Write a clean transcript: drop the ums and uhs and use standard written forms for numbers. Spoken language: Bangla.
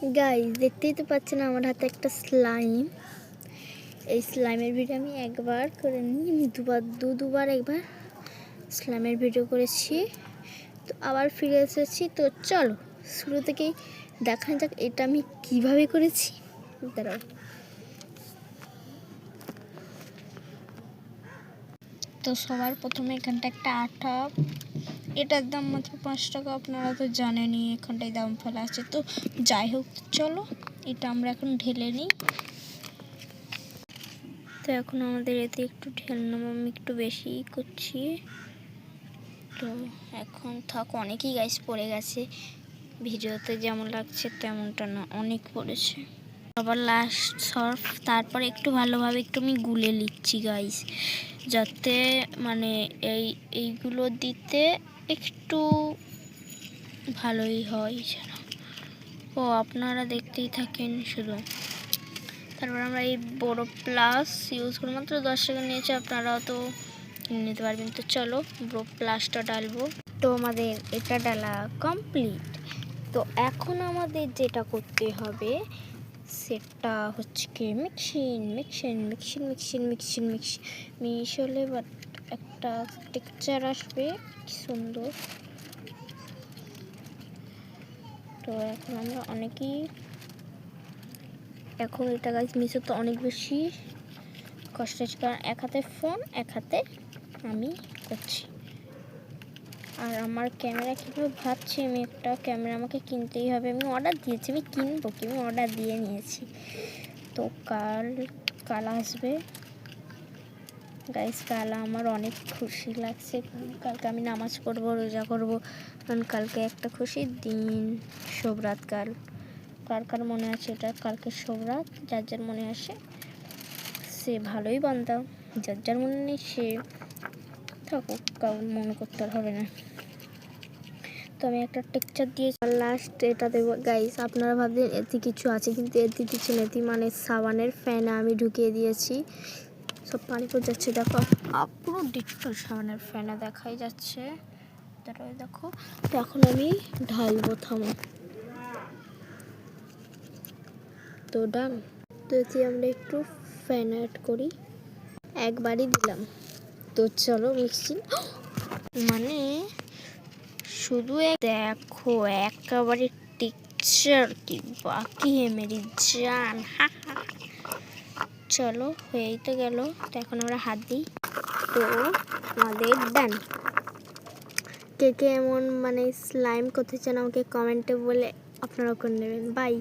গাইস দেখতেই তো পাচ্ছেন আমার হাতে একটা স্লাইম। এই স্লাইমের ভিডিও আমি একবার করে নিই, আমি দুবার একবার স্লাইমের ভিডিও করেছি, তো আবার ফিরে এসেছি। তো চলো শুরু থেকেই দেখা যাক এটা আমি কিভাবে করেছি। দাঁড়াও, তো সবার প্রথমে এখানটা একটা আটা, এটার দাম মাত্র 5 টাকা, আপনারা তো জানেনই এখানটায় দাম ফেলা আছে। তো যাই হোক, চলো এটা আমরা এখন ঢেলে নিই। তো এখন আমাদের এতে একটু ঢেললাম, আমি একটু বেশি করছি। তো এখন থাক, অনেকই গাইস পড়ে গেছে, ভিডিওতে যেমন লাগছে তেমনটা না, অনেক পড়েছে। আবার লাস্ট সার্ফ, তারপর একটু ভালোভাবে একটু আমি গুলে নিচ্ছি গাইস, যাতে মানে এইগুলো দিতে একটু ভালোই হয় যেন। ও আপনারা দেখতেই থাকেন শুধু। তারপর আমরা এই বড় প্লাস ইউজ করে মাত্র 10 সেকেন্ড নিয়েছে, আপনারাও তো কিনে নিতে পারবেন। তো চলো বড় প্লাসটা ডালবো। তো আমাদের এটা ডালা কমপ্লিট। তো এখন আমাদের যেটা করতে হবে সেটা হচ্ছে কি মিশলে বাট একটা টেক্সচার আসবে কি সুন্দর। তো এখন আমরা অনেকেই এখন এটা গাইস মিশো তো অনেক বেশি কষ্ট হচ্ছে, কারণ এক হাতে ফোন এক হাতে আমি করছি। আর আমার ক্যামেরা কীভাবে ভাবছি, আমি একটা ক্যামেরা আমাকে কিনতেই হবে। আমি অর্ডার দিয়েছি, আমি কিনবো কি, আমি অর্ডার দিয়ে নিয়েছি। তো কাল আসবে গাইস। কাল আমার অনেক খুশি লাগছে, কালকে আমি নামাজ পড়বো, রোজা করবো, কারণ কালকে একটা খুশির দিন, শোভরাত। কার কার মনে আছে এটা কালকে শোভরাত? যার যার মনে আসে সে ভালোই বান্দা, যার যার মনে নেই সে থাকুক, কারণ মনে করতে হবে না। তো আমি একটা টেক্সচার দিয়ে লাস্ট এটা দেবো গাইস। আপনারা ভাবছেন এতে কিছু আছে, কিন্তু এতে কিছু নেই, মানে সাবানের ফ্যান আমি ঢুকিয়ে দিয়েছি, সব পানি পড়ে যাচ্ছে। দেখো পুরো ডিজিটাল সাবানের ফ্যানে দেখাই যাচ্ছে, তারপরে দেখো। তো এখন আমি ঢালবো, থামো। তো ডান। তো এতে আমরা একটু ফ্যান অ্যাড করি, একবারই দিলাম। তো চলো মিক্সিং, মানে শুধু দেখো একেবারে টেক্সচার কি বাকি হে মেরি জান। চলো হয়েই তো গেল। তো এখন আমরা হাত দিই, তো আমাদের ডান। কে কে এমন মানে স্লাইম করতে চান আমাকে কমেন্টে বলে আপনারা করে নেবেন। বাই।